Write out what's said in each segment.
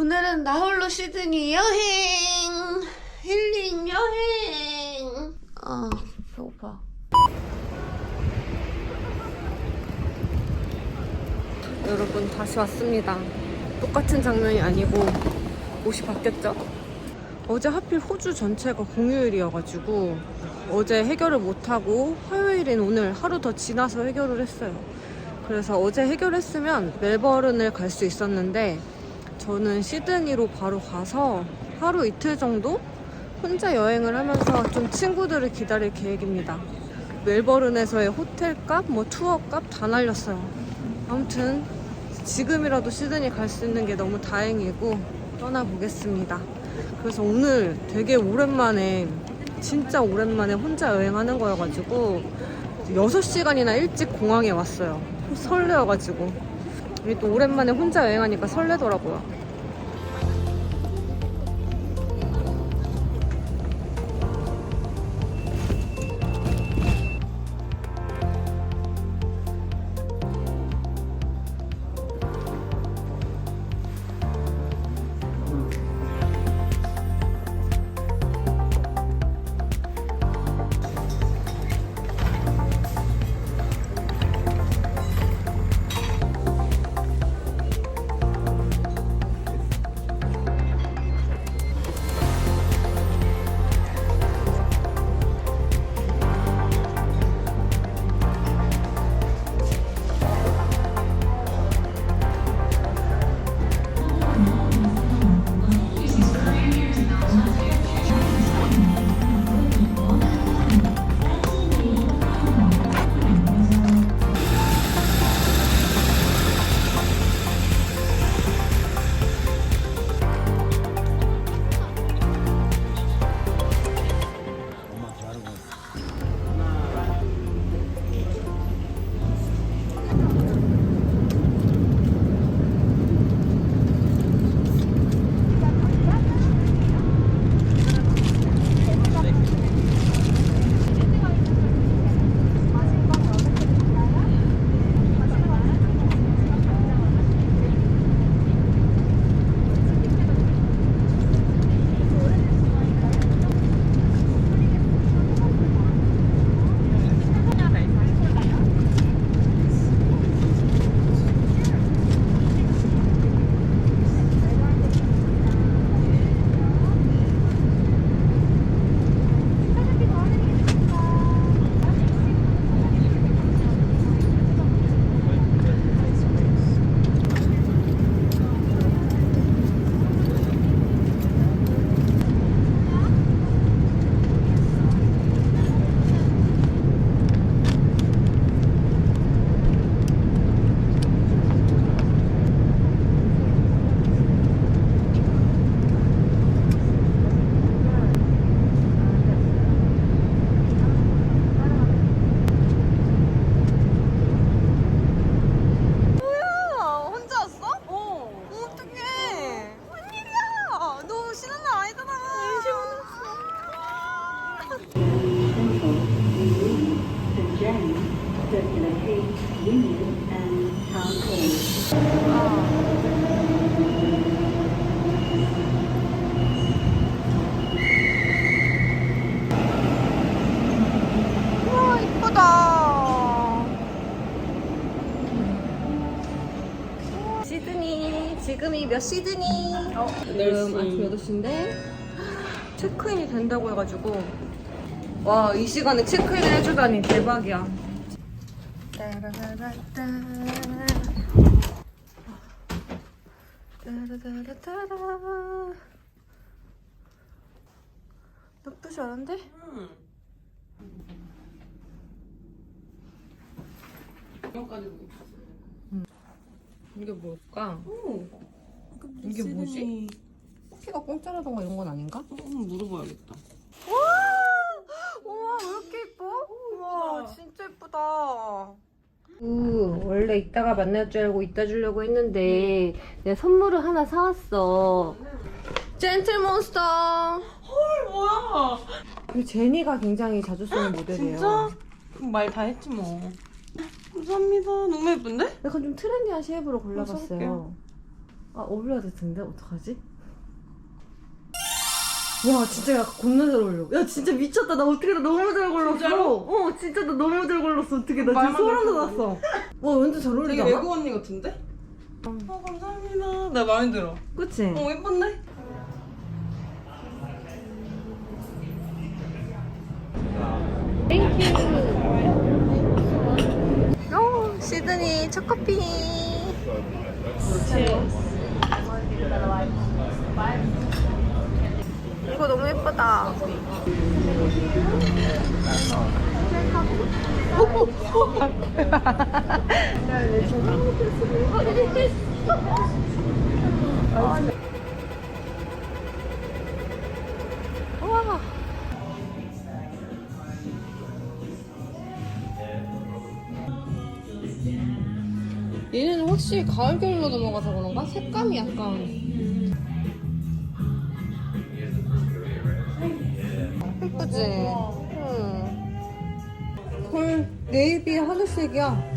오늘은 나 홀로 시드니 여행! 힐링 여행! 배고파. 여러분, 다시 왔습니다. 똑같은 장면이 아니고 옷이 바뀌었죠? 어제 하필 호주 전체가 공휴일이어가지고 어제 해결을 못하고 화요일인 오늘 하루 더 지나서 해결을 했어요. 그래서 어제 해결했으면 멜버른을 갈 수 있었는데 저는 시드니로 바로 가서 하루 이틀 정도 혼자 여행을 하면서 좀 친구들을 기다릴 계획입니다. 멜버른에서의 호텔값, 투어값 다 날렸어요. 아무튼 지금이라도 시드니 갈 수 있는 게 너무 다행이고 떠나보겠습니다. 그래서 오늘 되게 오랜만에, 진짜 오랜만에 혼자 여행하는 거여가지고 6시간이나 일찍 공항에 왔어요. 설레어가지고. 또 오랜만에 혼자 여행하니까 설레더라고요. 우와, 이쁘다. 시드니, 지금이 몇 시드니? 지금 아침 8시인데 체크인이 된다고 해가지고, 와, 이 시간에 체크인을 해주다니 대박이야. 따라라라따. 따라라라따라. 나쁘지 않은데? 이게 뭘까? 이게 뭐지? 커피가 공짜라던가 이런 건 아닌가? 한번 물어봐야겠다. 우와, 왜 이렇게 예뻐? 우와, 진짜 예쁘다. 원래 이따가 만날 줄 알고 이따 주려고 했는데 내가 선물을 하나 사왔어. 젠틀몬스터. 헐, 뭐야? 이 제니가 굉장히 자주 쓰는 모델이에요. 진짜? 말 다 했지 뭐. 감사합니다. 너무 예쁜데? 약간 좀 트렌디한 쉐입으로 골라봤어요. 써볼게요. 아, 어울려야 될 텐데 어떡하지? 와, 진짜 약간 겁나 잘 어울려. 야, 진짜 미쳤다. 나 어떻게 나 너무 잘 골랐어. 진짜로? 진짜 나 너무 잘 골랐어. 어떻게 나 지금 말만 소름 들어도 돋았어. 와, 완전 잘 되게 어울리지 않아? 외국 언니 같은데? 감사합니다. 나 마음에 들어. 그치? 예쁜데? 시드니 초코피. 이거 너무 예쁘다. 와. 얘는 확실히 가을 겨울로 넘어가서 그런가? 색감이 약간 예쁘지? 헐, 네이비 하늘색이야.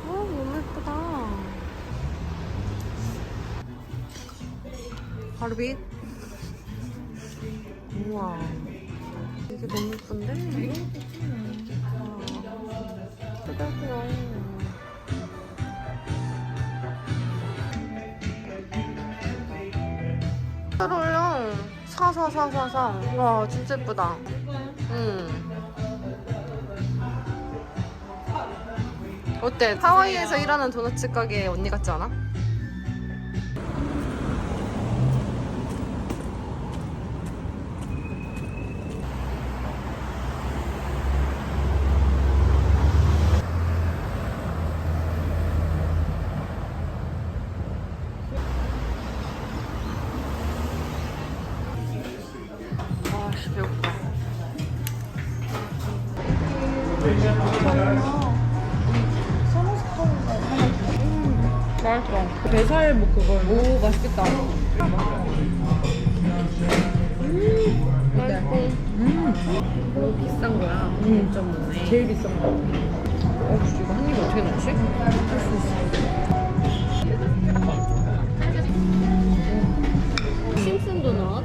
너무 예쁘다. 바르빗. 우와. 이게 너무 예쁜데? 예쁘다, 귀여워. 잘 어울려. 사사사사사. 와, 진짜 예쁘다. 어때? 하와이에서 일하는 도넛 가게 언니 같지 않아? 아씨, 배고파. 맛있어. 배살 뭐 그걸. 오, 맛있겠다. 맛있고. 너무 비싼 거야. 1.5네. 제일 비싼 거. 씨, 이거 한 입에 어떻게 넣지? 할 수 있어. 심슨 도넛.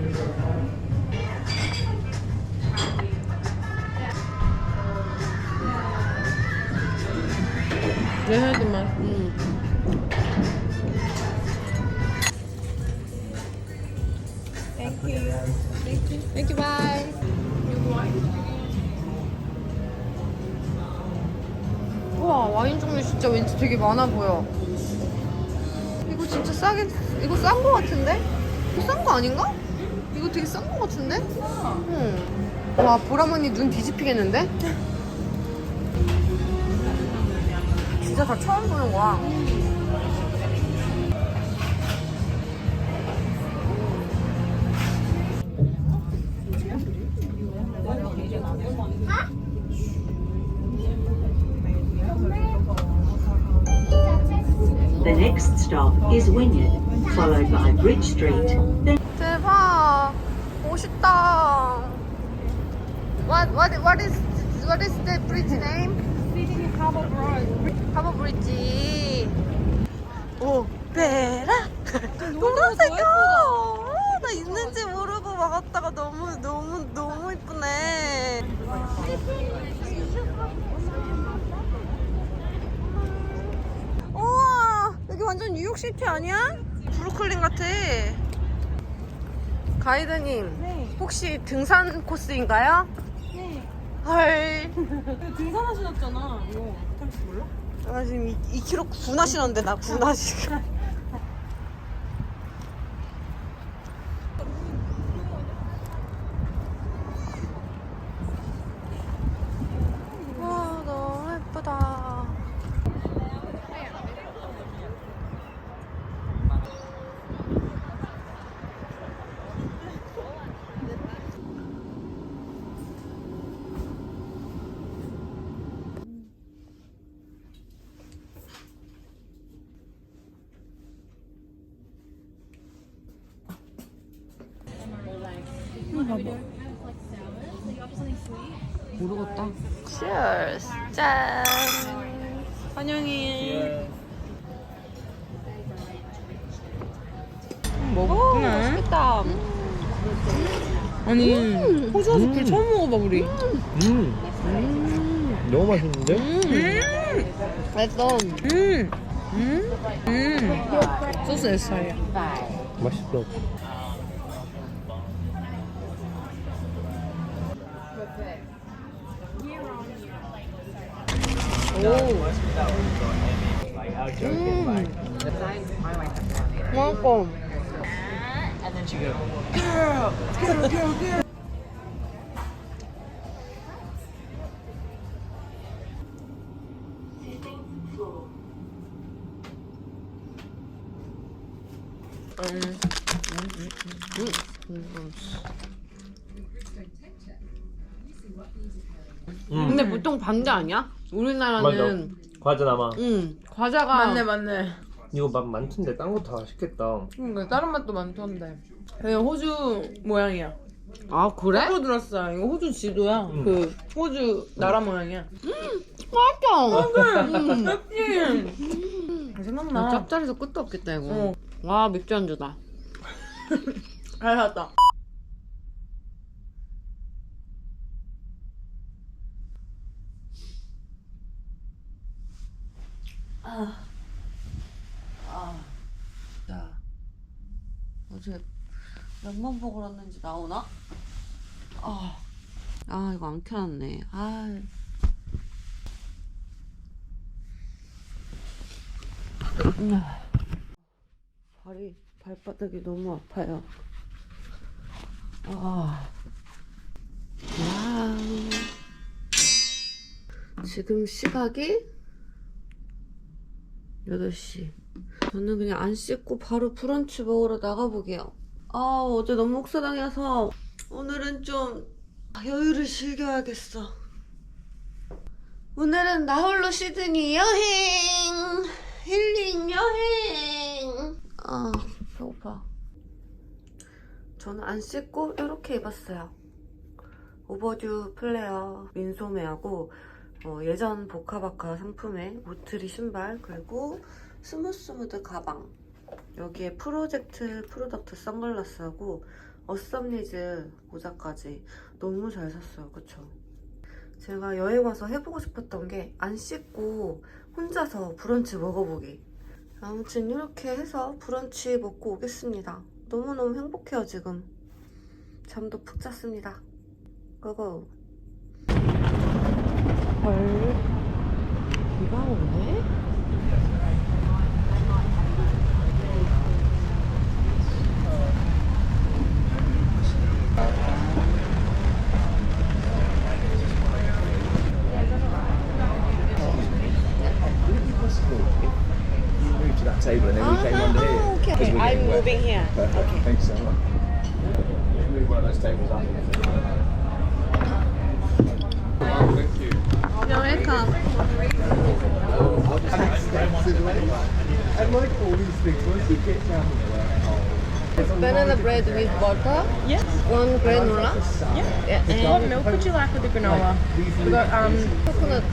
내 살도 맛. Thank you, bye. 우와, 와인 종류 진짜 왠지 되게 많아 보여. 이거 진짜 싸게, 이거 싼 거 같은데? 이거 싼 거 아닌가? 이거 되게 싼 거 같은데? 응. 와, 보라머니 눈 뒤집히겠는데? 진짜 다 처음 보는 거야. The next stop is Wynyard, followed by Bridge Street, then 대박. 멋있다. What is the bridge name? 시드니 하버 브리지. 하버 브릿지. 오, 베라. 노란색이야. 나 있는지 모르고 막았다가 너무 이쁘네. 우와, 여기 완전 뉴욕시티 아니야? 브루클린 같아. 가이드님, 네. 혹시 등산 코스인가요? 네. 헐. 등산하셨잖아. 이거 할줄 몰라? 나 지금 2kg 군하시는데 나 군하 지금. 와, 너무 예쁘다. 모르겠다. Cheers. 짠. 환영이. 먹네. 맛있겠다. 아니 호주 와서 굴 처음 먹어봐 우리. 너무 맛있는데? 맛있어. 소스 내 스타일이야. 맛있어. 맛있어. 근데 보통 반대 아니야? 우리나라는 과자 남아. 과자가 맞네. 이거 맛 많던데 딴 거 다 맛있겠다. 그러니까 다른 맛도 많던데. 그냥 호주 모양이야. 아 그래? 따로 들었어. 이거 호주 지도야. 그 호주 나라 모양이야. 맛있어. 생각나. 짭짤해서 끝도 없겠다 이거. 어. 와 맥주 안주다. 잘 샀다. 야 어제 몇만 보고 왔는지 나오나? 아 이거 안 켜놨네. 발바닥이 너무 아파요. 와우. 지금 시각이 8시. 저는 그냥 안 씻고 바로 브런치 먹으러 나가보게요. 어제 너무 혹사당해서 오늘은 좀 여유를 즐겨야겠어. 오늘은 나 홀로 시드니 여행! 힐링 여행! 배고파. 저는 안 씻고 이렇게 입었어요. 오버듀 플레어 민소매하고 예전 보카바카 상품의 모트리 신발, 그리고 스무스무드 가방, 여기에 프로젝트 프로덕트 선글라스하고 어썸리즈 모자까지 너무 잘 샀어요. 그쵸? 제가 여행 와서 해보고 싶었던 게 안 씻고 혼자서 브런치 먹어보기. 아무튼 이렇게 해서 브런치 먹고 오겠습니다. 너무너무 행복해요 지금. 잠도 푹 잤습니다. 고고. 헐, 비가 오네? Move to that table and then we came under here. Okay, I'm moving here. Perfect. Thanks so much. Move one of those tables up. Thank you. You're welcome. And like all these things, once you get down the Banana bread with butter. Yes. One granola. Yeah. What milk would you like with the granola? We got Coconut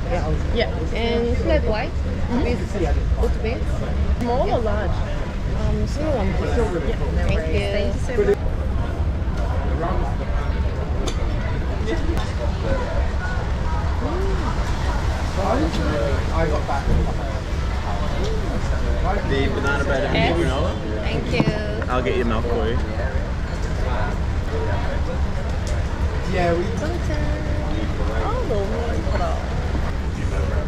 yeah. and flat white with oatmeal. Small or large? Small one please. Thank you. I got back. The banana bread and the granola. Thank you. I'll get you milk for you. Yeah, we 너무 예쁘다.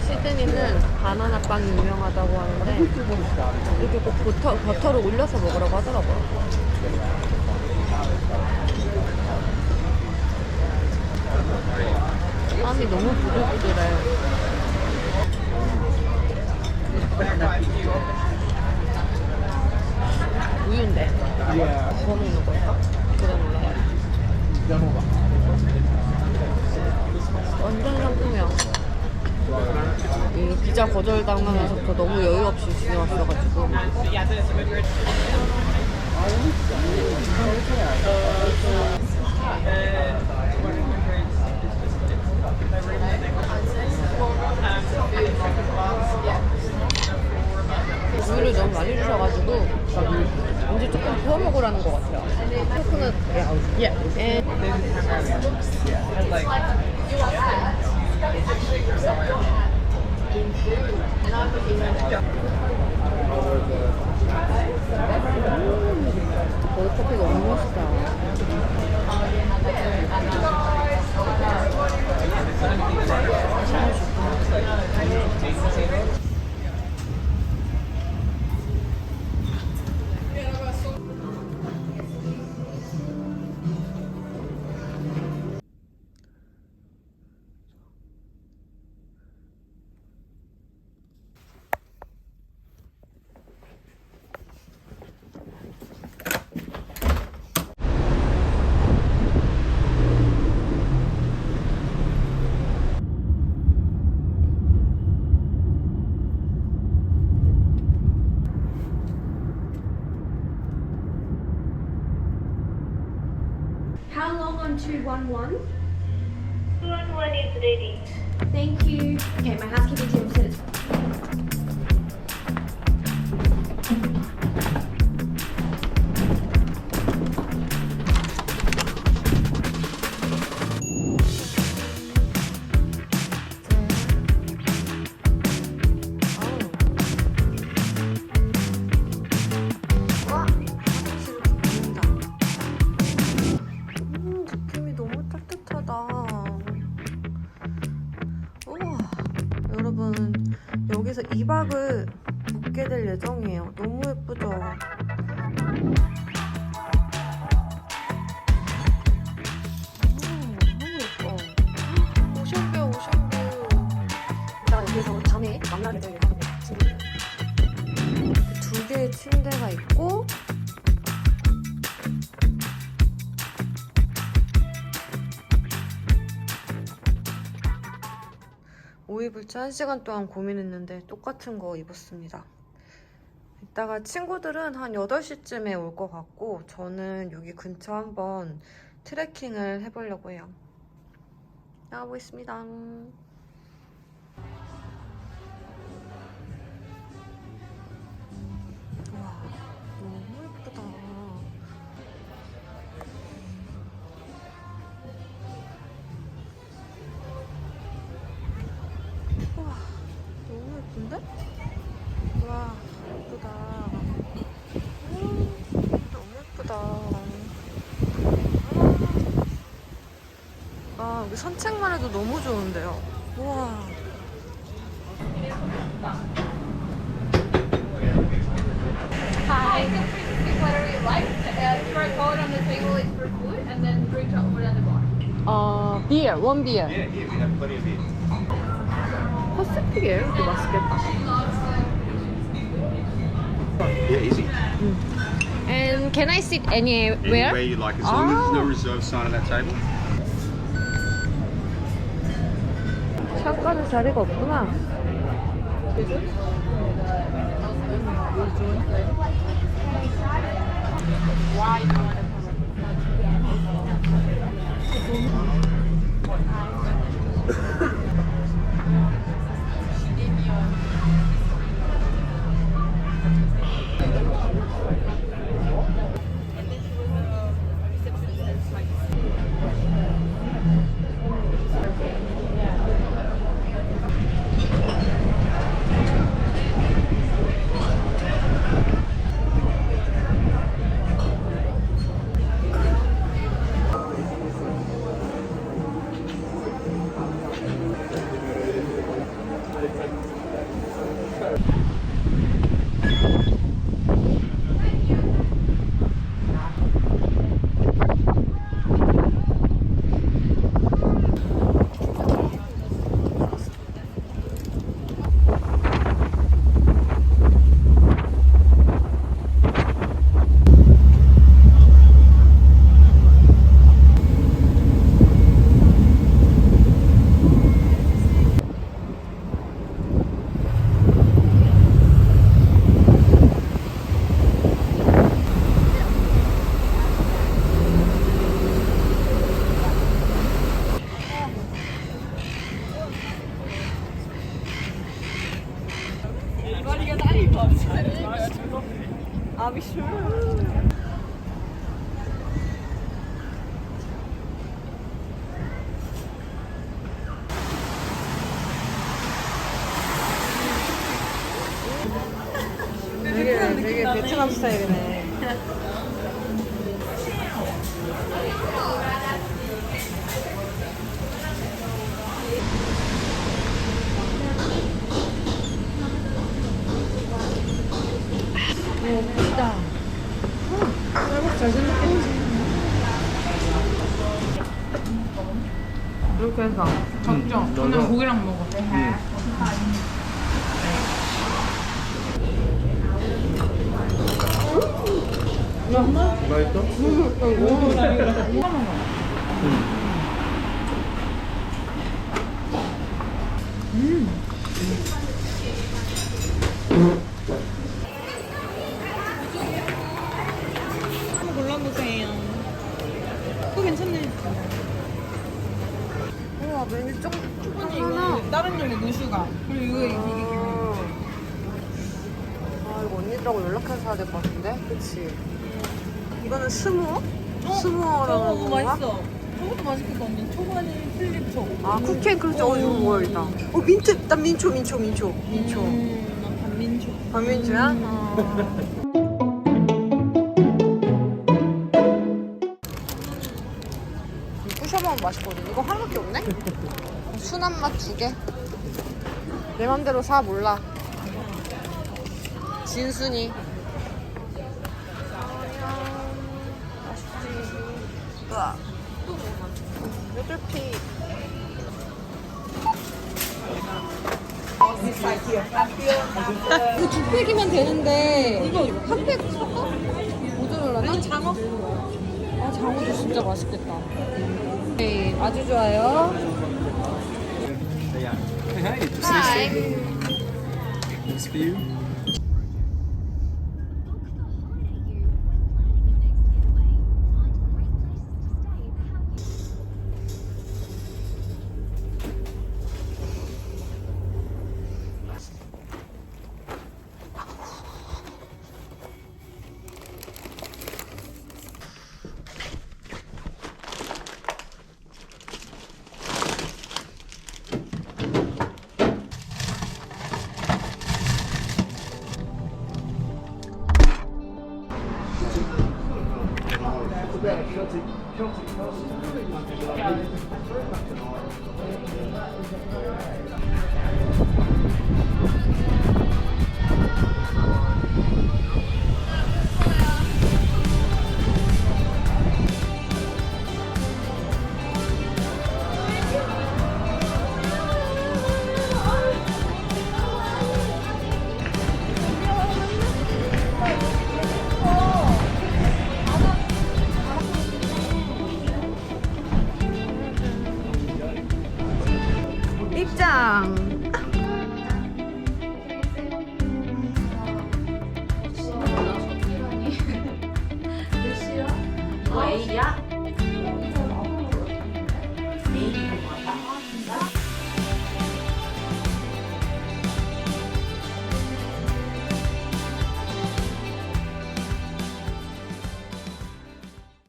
시드니는 바나나빵이 유명하다고 하는데 이렇게 꼭 버터를 올려서 먹으라고 하더라고요. 빵이 너무 부들부들해. 우유인데? 거는 있는 거야? 그건 몰라요. 완전 상품이야. 이 비자 거절당하면서부터 너무 여유 없이 지내왔어가지고. 우유를 너무 많이 주셔가지고 이제 조금 부어 먹으라는 것 같아요. 코코넛 예. 머드커피가 너무 맛있다. How long on 211? 211 is ready. Thank you. Okay, my housekeeping team said it's 느낌이 너무 따뜻하다. 우와, 여러분 여기서 2박을 묵게 될 예정이에요. 너무 예쁘죠? 너무 예뻐. 오션뷰, 오션뷰. 나 여기서 잠에 만나게 될 예정이에요. 두 개의 침대가 있고 오이불치 1시간 동안 고민했는데 똑같은 거 입었습니다. 이따가 친구들은 한 8시쯤에 올 것 같고 저는 여기 근처 한번 트레킹을 해보려고 해요. 나가보겠습니다. 와, 너무 예쁘다. 우와, 너무 예쁜데? 와, 예쁘다. 너무 예쁘다. 아, 여기 산책만 해도 너무 좋은데요. 우와. Hi. Feel free to pick whatever you like. QR code on the table is for food, and then drink over at the bar. beer, one beer. Yeah, we have plenty of beer. 퍼시픽이에요? 이렇게 맛있겠다. Yeah, easy. And can I sit anywhere? Anywhere you like, as long as there's no reserve sign on that table. 샷가는 자리가 없구나. 아비슈. 되게 베트남 스타일이네. 예쁘다. 쌀국 잘 생겼겠지. 이렇게 해서 적죠? 저는 고기랑 먹어. 맛있어? 한번 골라보세요. 그거 괜찮네. 우와, 메뉴 좀 초반에 하나. 이거 다른 종류 노슈가. 그리고 이게 아, 이거 언니들하고 연락해서 사야 될 것 같은데? 그치? 이거는 스무어? 스무어라는 저거 건가? 맛있어. 저것도 맛있겠다 언니. 초반에 필립 초. 아, 쿠키 앤 크림치. 이거 뭐야, 일단. 민트. 난 민초. 난 반민초. 반민초야? 아. 부셔 먹으면 맛있거든. 이거 하나밖에 없네? 순한 맛 2개. 내 맘대로 사, 몰라. 진순이. 우와. 레드피. 이거 2팩이면 되는데 이거 한 팩 살까? 모자랄라나? 장어? 아, 장어도 진짜 맛있겠다. 네, 아주 좋아요. 하이. It's for you. 입장.